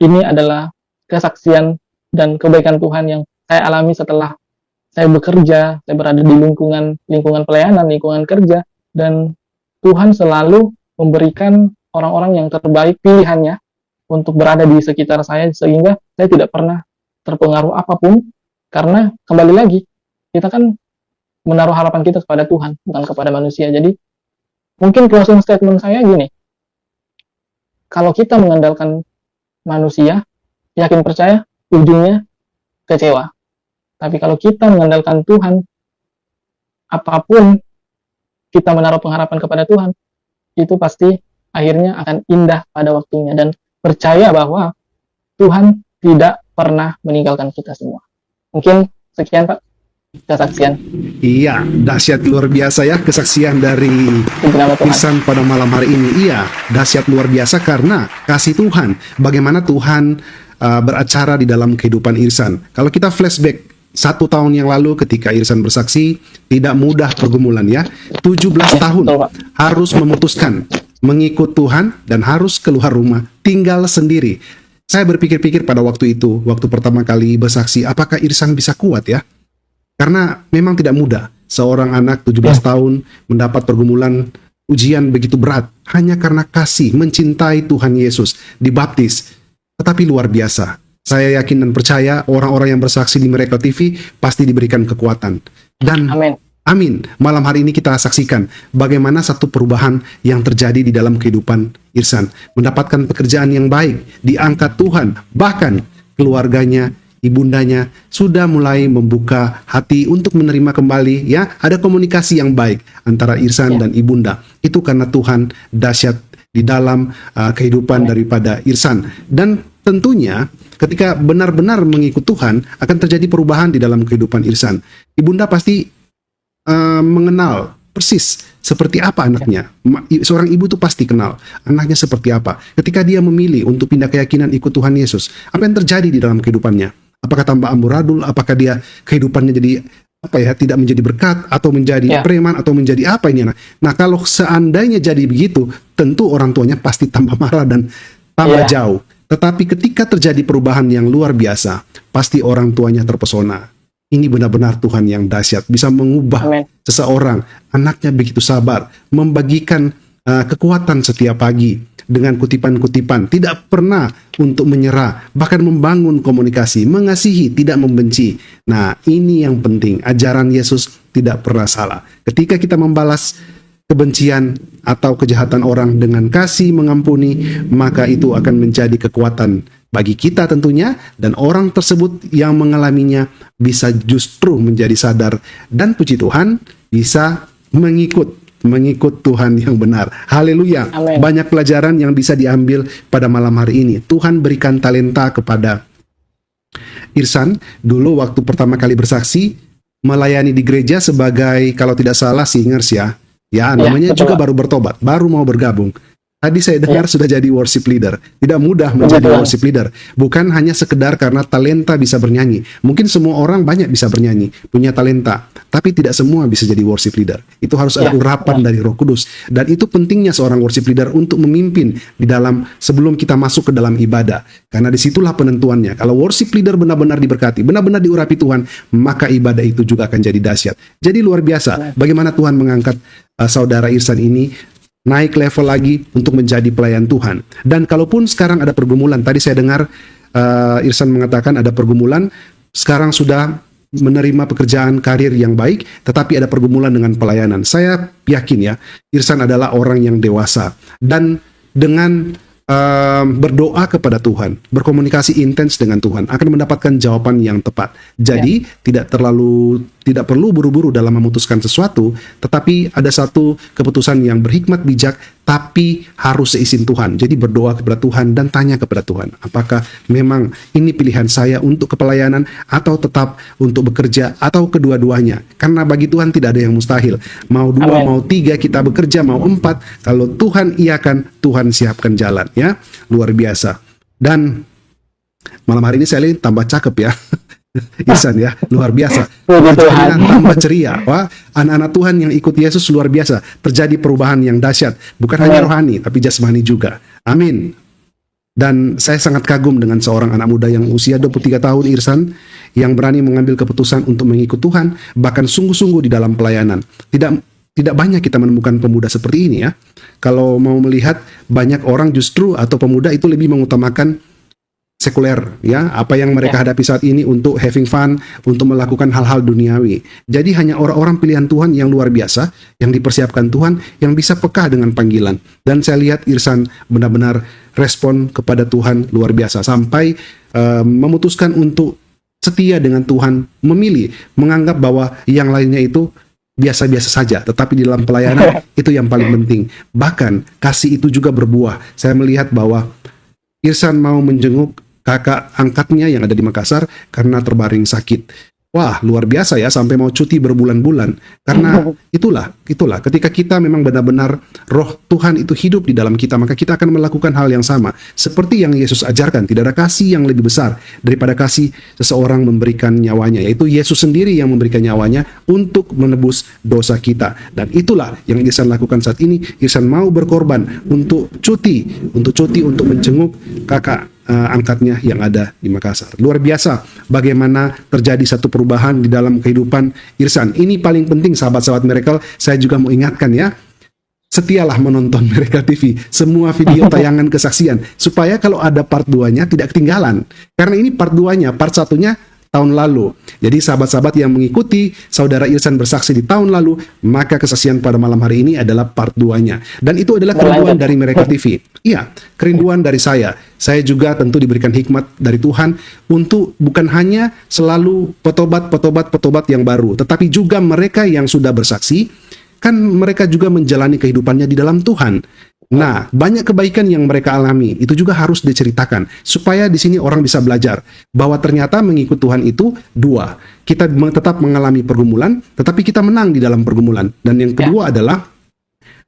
ini adalah kesaksian dan kebaikan Tuhan yang saya alami setelah saya bekerja, saya berada di lingkungan pelayanan, lingkungan kerja, dan Tuhan selalu memberikan orang-orang yang terbaik pilihannya untuk berada di sekitar saya, sehingga saya tidak pernah terpengaruh apapun, karena kembali lagi, kita kan menaruh harapan kita kepada Tuhan, bukan kepada manusia. Jadi, mungkin closing statement saya gini, kalau kita mengandalkan manusia, yakin percaya, ujungnya kecewa. Tapi kalau kita mengandalkan Tuhan, apapun kita menaruh pengharapan kepada Tuhan, itu pasti akhirnya akan indah pada waktunya, dan percaya bahwa Tuhan tidak pernah meninggalkan kita semua. Mungkin sekian Pak, kesaksian. Iya, dahsyat luar biasa ya kesaksian dari Ihsan pada malam hari ini. Iya, dahsyat luar biasa karena kasih Tuhan. Bagaimana Tuhan beracara di dalam kehidupan Ihsan. Kalau kita flashback 1 tahun yang lalu ketika Ihsan bersaksi, tidak mudah pergumulan ya. 17 tahun harus memutuskan mengikut Tuhan dan harus keluar rumah, tinggal sendiri. Saya berpikir-pikir pada waktu itu, waktu pertama kali bersaksi, apakah Ihsan bisa kuat ya? Karena memang tidak mudah seorang anak 17 tahun mendapat pergumulan ujian begitu berat hanya karena kasih, mencintai Tuhan Yesus, dibaptis. Tetapi luar biasa. Saya yakin dan percaya orang-orang yang bersaksi di Miracle TV pasti diberikan kekuatan. Dan amin. Malam hari ini kita saksikan bagaimana satu perubahan yang terjadi di dalam kehidupan Ihsan. Mendapatkan pekerjaan yang baik, diangkat Tuhan, bahkan keluarganya, ibundanya sudah mulai membuka hati untuk menerima kembali ya. Ada komunikasi yang baik antara Ihsan dan ibunda. Itu karena Tuhan dahsyat di dalam kehidupan daripada Ihsan. Dan tentunya ketika benar-benar mengikut Tuhan akan terjadi perubahan di dalam kehidupan Ihsan. Ibunda pasti mengenal persis seperti apa anaknya. Seorang ibu tuh pasti kenal anaknya seperti apa. Ketika dia memilih untuk pindah keyakinan ikut Tuhan Yesus, apa yang terjadi di dalam kehidupannya? Apakah tambah amburadul? Apakah dia kehidupannya jadi tidak menjadi berkat, atau menjadi preman, atau menjadi apa ini anak? Nah, kalau seandainya jadi begitu, tentu orang tuanya pasti tambah marah dan tambah jauh. Tetapi ketika terjadi perubahan yang luar biasa, pasti orang tuanya terpesona. Ini benar-benar Tuhan yang dahsyat, bisa mengubah seseorang. Anaknya begitu sabar, membagikan kekuatan setiap pagi dengan kutipan-kutipan, tidak pernah untuk menyerah, bahkan membangun komunikasi, mengasihi, tidak membenci. Nah, ini yang penting. Ajaran Yesus tidak pernah salah. Ketika kita membalas kebencian atau kejahatan orang dengan kasih mengampuni, maka itu akan menjadi kekuatan bagi kita tentunya, dan orang tersebut yang mengalaminya bisa justru menjadi sadar, dan puji Tuhan bisa mengikut Tuhan yang benar. Haleluya. Banyak pelajaran yang bisa diambil pada malam hari ini. Tuhan berikan talenta kepada Ihsan dulu waktu pertama kali bersaksi, melayani di gereja sebagai, kalau tidak salah, singers ya. Ya, namanya juga baru bertobat, baru mau bergabung. Tadi saya dengar sudah jadi worship leader. Tidak mudah menjadi worship leader. Bukan hanya sekedar karena talenta bisa bernyanyi. Mungkin semua orang banyak bisa bernyanyi, punya talenta. Tapi tidak semua bisa jadi worship leader. Itu harus ada urapan dari Roh Kudus. Dan itu pentingnya seorang worship leader untuk memimpin di dalam sebelum kita masuk ke dalam ibadah. Karena disitulah penentuannya. Kalau worship leader benar-benar diberkati, benar-benar diurapi Tuhan, maka ibadah itu juga akan jadi dahsyat. Jadi luar biasa bagaimana Tuhan mengangkat saudara Irsan ini naik level lagi untuk menjadi pelayan Tuhan. Dan kalaupun sekarang ada pergumulan, tadi saya dengar Irsan mengatakan ada pergumulan, sekarang sudah menerima pekerjaan karir yang baik, tetapi ada pergumulan dengan pelayanan. Saya yakin ya, Irsan adalah orang yang dewasa. Dan dengan berdoa kepada Tuhan, berkomunikasi intens dengan Tuhan, akan mendapatkan jawaban yang tepat. Jadi tidak perlu buru-buru dalam memutuskan sesuatu, tetapi ada satu keputusan yang berhikmat bijak, tapi harus seizin Tuhan. Jadi berdoa kepada Tuhan dan tanya kepada Tuhan, apakah memang ini pilihan saya untuk kepelayanan atau tetap untuk bekerja atau kedua-duanya. Karena bagi Tuhan tidak ada yang mustahil. Mau 2, mau 3 kita bekerja, mau 4, kalau Tuhan iakan, Tuhan siapkan jalan, ya. Luar biasa. Dan malam hari ini saya lihat tambah cakep ya. Irsan ya, luar biasa. Wajahnya tambah ceria. Wah, anak-anak Tuhan yang ikut Yesus luar biasa. Terjadi perubahan yang dahsyat. Bukan hanya rohani, tapi jasmani juga. Amin. Dan saya sangat kagum dengan seorang anak muda yang usia 23 tahun, Irsan, yang berani mengambil keputusan untuk mengikut Tuhan, bahkan sungguh-sungguh di dalam pelayanan. Tidak banyak kita menemukan pemuda seperti ini ya. Kalau mau melihat, banyak orang justru atau pemuda itu lebih mengutamakan sekuler ya, apa yang mereka hadapi saat ini untuk having fun, untuk melakukan hal-hal duniawi. Jadi hanya orang-orang pilihan Tuhan yang luar biasa, yang dipersiapkan Tuhan, yang bisa peka dengan panggilan. Dan saya lihat Irsan benar-benar respon kepada Tuhan luar biasa, sampai memutuskan untuk setia dengan Tuhan, memilih, menganggap bahwa yang lainnya itu biasa-biasa saja, tetapi di dalam pelayanan itu yang paling penting. Bahkan kasih itu juga berbuah. Saya melihat bahwa Irsan mau menjenguk kakak angkatnya yang ada di Makassar karena terbaring sakit. Wah, luar biasa ya, sampai mau cuti berbulan-bulan. Karena itulah, ketika kita memang benar-benar roh Tuhan itu hidup di dalam kita, maka kita akan melakukan hal yang sama. Seperti yang Yesus ajarkan, tidak ada kasih yang lebih besar daripada kasih seseorang memberikan nyawanya. Yaitu Yesus sendiri yang memberikan nyawanya untuk menebus dosa kita. Dan itulah yang Irsan lakukan saat ini. Irsan mau berkorban untuk cuti untuk menjenguk kakak angkatnya yang ada di Makassar. Luar biasa bagaimana terjadi satu perubahan di dalam kehidupan Irsan. Ini paling penting sahabat-sahabat Miracle. Saya juga mau ingatkan ya, setialah menonton Miracle TV, semua video tayangan kesaksian, supaya kalau ada part 2-nya tidak ketinggalan. Karena ini part 2-nya, part 1-nya tahun lalu. Jadi sahabat-sahabat yang mengikuti saudara Irsan bersaksi di tahun lalu, maka kesaksian pada malam hari ini adalah part 2-nya. Dan itu adalah kerinduan dari Miracle TV. Iya, kerinduan dari saya. Saya juga tentu diberikan hikmat dari Tuhan untuk bukan hanya selalu petobat yang baru, tetapi juga mereka yang sudah bersaksi, kan mereka juga menjalani kehidupannya di dalam Tuhan. Nah, banyak kebaikan yang mereka alami, itu juga harus diceritakan, supaya di sini orang bisa belajar bahwa ternyata mengikut Tuhan itu dua. Kita tetap mengalami pergumulan, tetapi kita menang di dalam pergumulan. Dan yang kedua adalah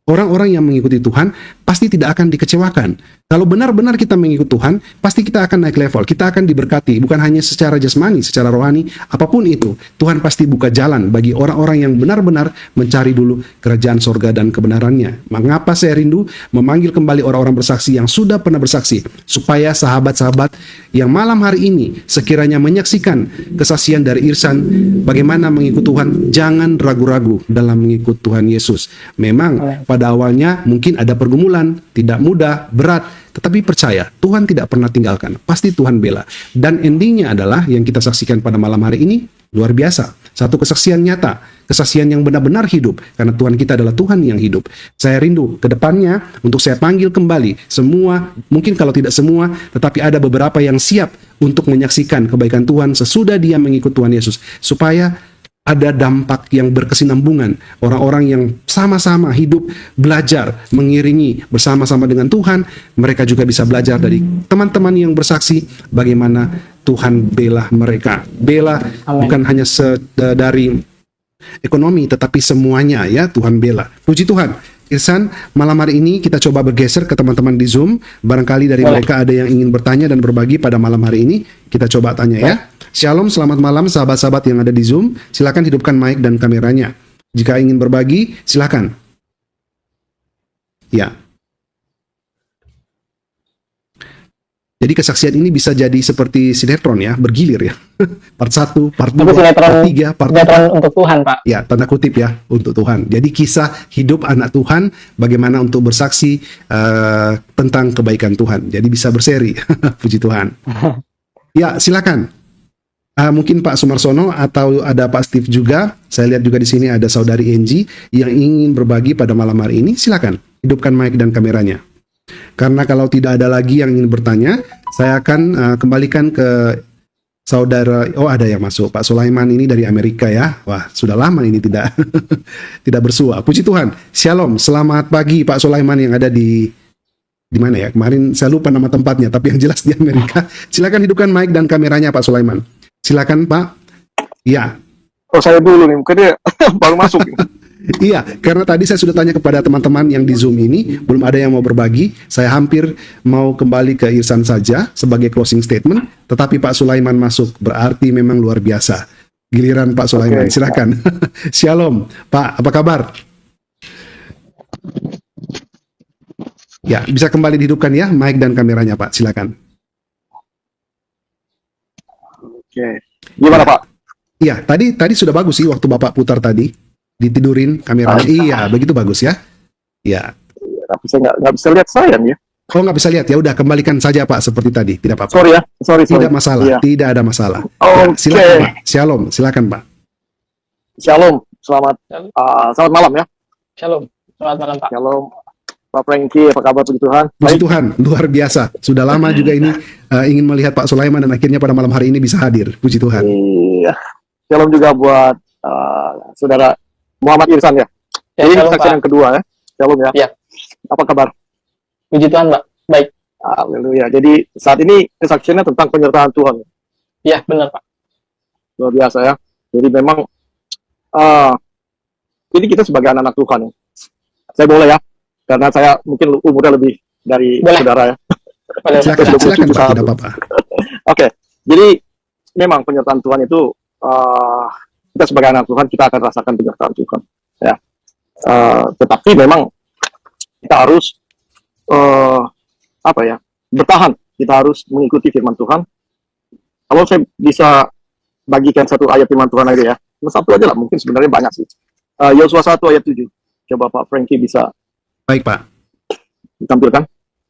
orang-orang yang mengikuti Tuhan pasti tidak akan dikecewakan. Kalau benar-benar kita mengikut Tuhan, pasti kita akan naik level, kita akan diberkati, bukan hanya secara jasmani, secara rohani, apapun itu. Tuhan pasti buka jalan bagi orang-orang yang benar-benar mencari dulu kerajaan sorga dan kebenarannya. Mengapa saya rindu memanggil kembali orang-orang bersaksi yang sudah pernah bersaksi, supaya sahabat-sahabat yang malam hari ini sekiranya menyaksikan kesaksian dari Irsan, bagaimana mengikut Tuhan, jangan ragu-ragu dalam mengikut Tuhan Yesus. Memang pada awalnya mungkin ada pergumulan, tidak mudah, berat, tetapi percaya, Tuhan tidak pernah tinggalkan. Pasti Tuhan bela. Dan endingnya adalah yang kita saksikan pada malam hari ini, luar biasa. Satu kesaksian nyata, kesaksian yang benar-benar hidup, karena Tuhan kita adalah Tuhan yang hidup. Saya rindu ke depannya untuk saya panggil kembali semua, mungkin kalau tidak semua, tetapi ada beberapa yang siap untuk menyaksikan kebaikan Tuhan sesudah dia mengikut Tuhan Yesus. Supaya ada dampak yang berkesinambungan. Orang-orang yang sama-sama hidup, belajar, mengiringi bersama-sama dengan Tuhan. Mereka juga bisa belajar dari teman-teman yang bersaksi bagaimana Tuhan bela mereka. Bela bukan hanya dari ekonomi, tetapi semuanya ya Tuhan bela. Puji Tuhan. Irsan, malam hari ini kita coba bergeser ke teman-teman di Zoom. Barangkali dari Boleh. mereka ada yang ingin bertanya dan berbagi pada malam hari ini. Kita coba tanya ya. Shalom, selamat malam sahabat-sahabat yang ada di Zoom. Silakan hidupkan mic dan kameranya. Jika ingin berbagi, silakan. Ya. Jadi kesaksian ini bisa jadi seperti sinetron ya, bergilir ya. Part 1, part 2, Tapi sinetron, part 3, part 4. sinetron untuk Tuhan, Pak. Ya, tanda kutip ya, untuk Tuhan. Jadi kisah hidup anak Tuhan, bagaimana untuk bersaksi tentang kebaikan Tuhan. Jadi bisa berseri. Puji Tuhan. Ya, silakan. Mungkin Pak Sumarsono atau ada Pak Steve juga. Saya lihat juga di sini ada saudari Angie yang ingin berbagi pada malam hari ini. Silakan, hidupkan mic dan kameranya. Karena kalau tidak ada lagi yang ingin bertanya, saya akan kembalikan ke saudara. Oh, ada yang masuk. Pak Sulaiman ini dari Amerika ya. Wah, sudah lama ini tidak tidak bersua. Puji Tuhan. Shalom. Selamat pagi Pak Sulaiman yang ada di mana ya? Kemarin saya lupa nama tempatnya, tapi yang jelas di Amerika. Silakan hidupkan mic dan kameranya Pak Sulaiman. Silakan Pak. Iya. Oh, saya dulu nih, mungkin dia baru masuk. Iya, karena tadi saya sudah tanya kepada teman-teman yang di Zoom ini, belum ada yang mau berbagi. Saya hampir mau kembali ke Irsan saja sebagai closing statement, tetapi Pak Sulaiman masuk, berarti memang luar biasa. Giliran Pak Sulaiman, Oke. silakan. Shalom, Pak, apa kabar? Ya, bisa kembali dihidupkan ya, mic dan kameranya Pak, silakan. Oke. Gimana Pak? Iya, tadi sudah bagus sih waktu Bapak putar tadi, ditidurin kameranya. Iya, begitu bagus ya. Ya. Tapi saya nggak bisa lihat saya nih ya. Oh, nggak bisa lihat, ya udah kembalikan saja Pak seperti tadi, tidak apa-apa. Sorry ya, sorry. Tidak masalah, Iya. tidak ada masalah. Oke. Silakan Pak. Shalom, silakan Pak. Shalom, selamat malam ya. Shalom. Selamat malam, Pak. Shalom, Pak Franky, apa kabar puji Tuhan? Puji Baik. Tuhan, luar biasa. Sudah lama juga ini ingin melihat Pak Sulaiman dan akhirnya pada malam hari ini bisa hadir. Puji Tuhan. Iya. Shalom juga buat saudara Muhammad Irsan ya. Ya, Ini shalom, kesaksian Pak. yang kedua ya. Shalom ya. Iya. Apa kabar? Puji Tuhan, Pak. Baik. Haleluya. Jadi saat ini kesaksiannya tentang penyertaan Tuhan. Iya, benar, Pak. Luar biasa ya. Jadi memang ini kita sebagai anak-anak Tuhan ya. Saya boleh ya, karena saya mungkin umurnya lebih dari Boleh. saudara ya. Boleh, Pak. Silakan, Sudah silakan Pak, 21. tidak apa-apa. Oke, jadi memang penyertaan Tuhan itu kita sebagai anak Tuhan kita akan rasakan penyertaan Tuhan. Ya, tetapi memang kita harus bertahan. Kita harus mengikuti firman Tuhan. Kalau saya bisa bagikan satu ayat firman Tuhan aja ya, cuma satu aja lah. Mungkin sebenarnya banyak sih. Yosua 1 ayat 7. Coba Pak Franky bisa Baik Pak, ditampilkan.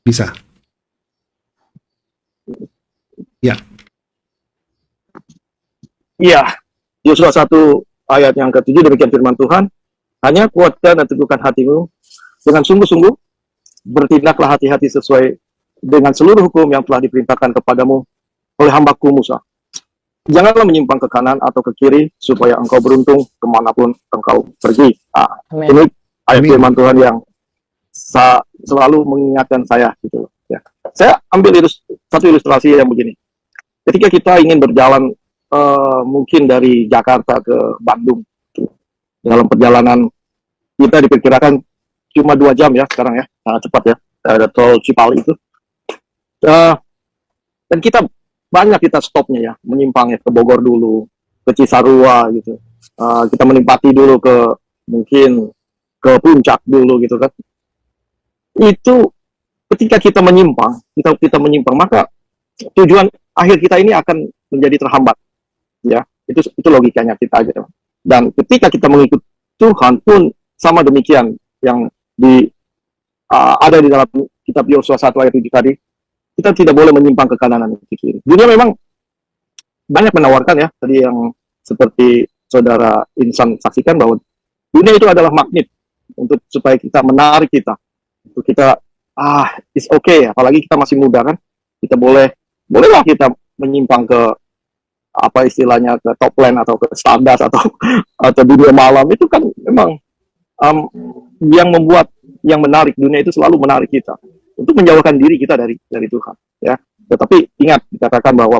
bisa. Iya, Yosua 1 ayat yang ke-7 demikian firman Tuhan. Hanya kuatkan dan teguhkan hatimu dengan sungguh-sungguh, bertindaklah hati-hati sesuai dengan seluruh hukum yang telah diperintahkan kepadamu oleh hambaku Musa. Janganlah menyimpang ke kanan atau ke kiri, supaya engkau beruntung kemanapun engkau pergi. Amin. Ini ayat Amin. firman Tuhan yang selalu mengingatkan saya. Gitu. Ya. Saya ambil satu ilustrasi yang begini. Ketika kita ingin berjalan mungkin dari Jakarta ke Bandung, dalam perjalanan kita diperkirakan cuma 2 jam ya sekarang ya, sangat cepat ya, ada tol Cipali itu. Dan kita stopnya ya, menyimpangnya ke Bogor dulu, ke Cisarua gitu. Kita menempati dulu mungkin ke Puncak dulu gitu kan. Itu ketika kita menyimpang, maka tujuan akhir kita ini akan menjadi terhambat. Ya, itu logikanya kita aja. Dan ketika kita mengikut Tuhan pun sama demikian yang ada di dalam kitab Yosua 1 ayat 7 tadi. Kita tidak boleh menyimpang ke kanan dan ke kiri. Dunia memang banyak menawarkan ya, tadi yang seperti saudara Insan saksikan bahwa dunia itu adalah magnet supaya kita menarik kita. Untuk kita it's okay, apalagi kita masih muda kan. Kita bolehlah kita menyimpang ke apa istilahnya ke top line atau ke Stardust atau dunia malam. Itu kan memang yang menarik dunia itu selalu menarik kita untuk menjauhkan diri kita dari Tuhan ya. Tetapi ingat, dikatakan bahwa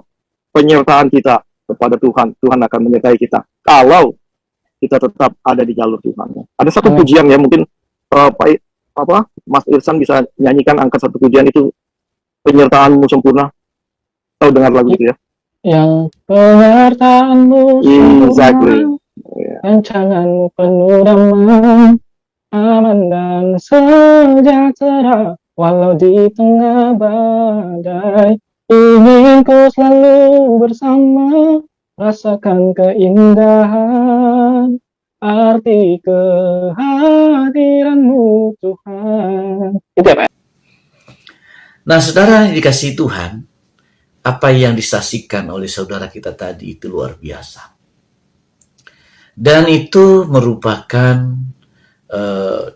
penyertaan kita kepada Tuhan akan menyertai kita kalau kita tetap ada di jalur Tuhan. Ada satu Amin. pujian ya, mungkin Mas Irsan bisa nyanyikan angkat satu pujian itu, penyertaanmu sempurna. Tahu dengar lagu itu ya? Yang penyertaanmu Exactly. sempurna, rancanganmu penuh damai, aman dan sejahtera, walau di tengah badai. Ingin ku selalu bersama, rasakan keindahan, arti kehadiranmu Tuhan. Itu ya Pak? Nah, saudara yang dikasihi Tuhan, apa yang disaksikan oleh saudara kita tadi itu luar biasa. Dan itu merupakan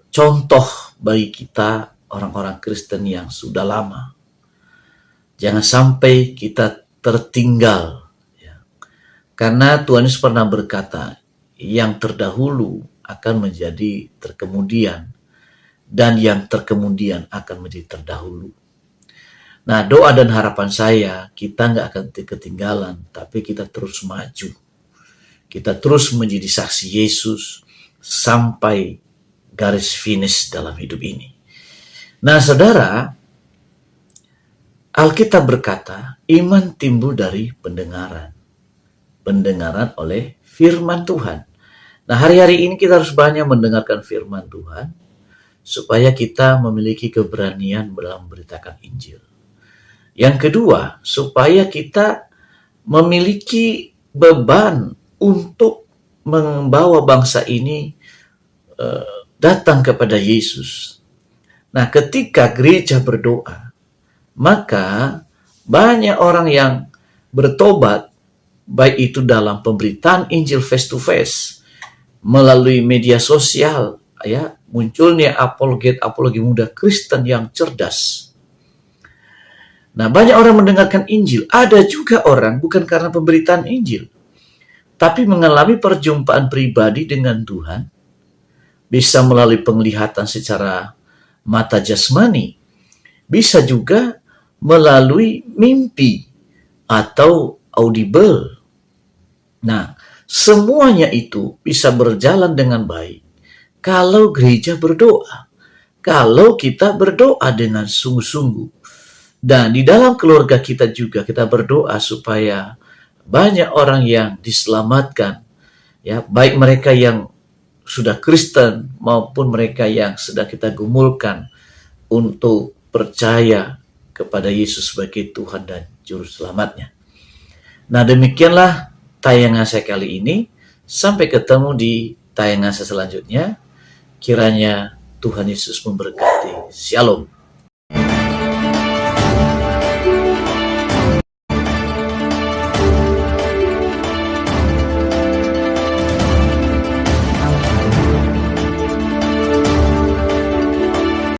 contoh bagi kita orang-orang Kristen yang sudah lama. Jangan sampai kita tertinggal. Ya. Karena Tuhan Yesus pernah berkata, yang terdahulu akan menjadi terkemudian, dan yang terkemudian akan menjadi terdahulu. Nah, doa dan harapan saya, kita nggak akan ketinggalan, tapi kita terus maju. Kita terus menjadi saksi Yesus sampai garis finish dalam hidup ini. Nah, saudara, Alkitab berkata, iman timbul dari pendengaran. Pendengaran oleh firman Tuhan. Nah, hari-hari ini kita harus banyak mendengarkan firman Tuhan, supaya kita memiliki keberanian dalam memberitakan Injil. Yang kedua, supaya kita memiliki beban untuk membawa bangsa ini datang kepada Yesus. Nah, ketika gereja berdoa, maka banyak orang yang bertobat, baik itu dalam pemberitaan Injil face to face, melalui media sosial, ya, munculnya apologi muda Kristen yang cerdas. Nah, banyak orang mendengarkan Injil. Ada juga orang bukan karena pemberitaan Injil, tapi mengalami perjumpaan pribadi dengan Tuhan, bisa melalui penglihatan secara mata jasmani, bisa juga melalui mimpi atau audible. Nah, semuanya itu bisa berjalan dengan baik kalau gereja berdoa, kalau kita berdoa dengan sungguh-sungguh. Dan di dalam keluarga kita juga kita berdoa supaya banyak orang yang diselamatkan, ya, baik mereka yang sudah Kristen maupun mereka yang sedang kita gumulkan untuk percaya kepada Yesus sebagai Tuhan dan Juru Selamatnya. Nah, demikianlah tayangan saya kali ini. Sampai ketemu di tayangan saya selanjutnya. Kiranya Tuhan Yesus memberkati. Shalom.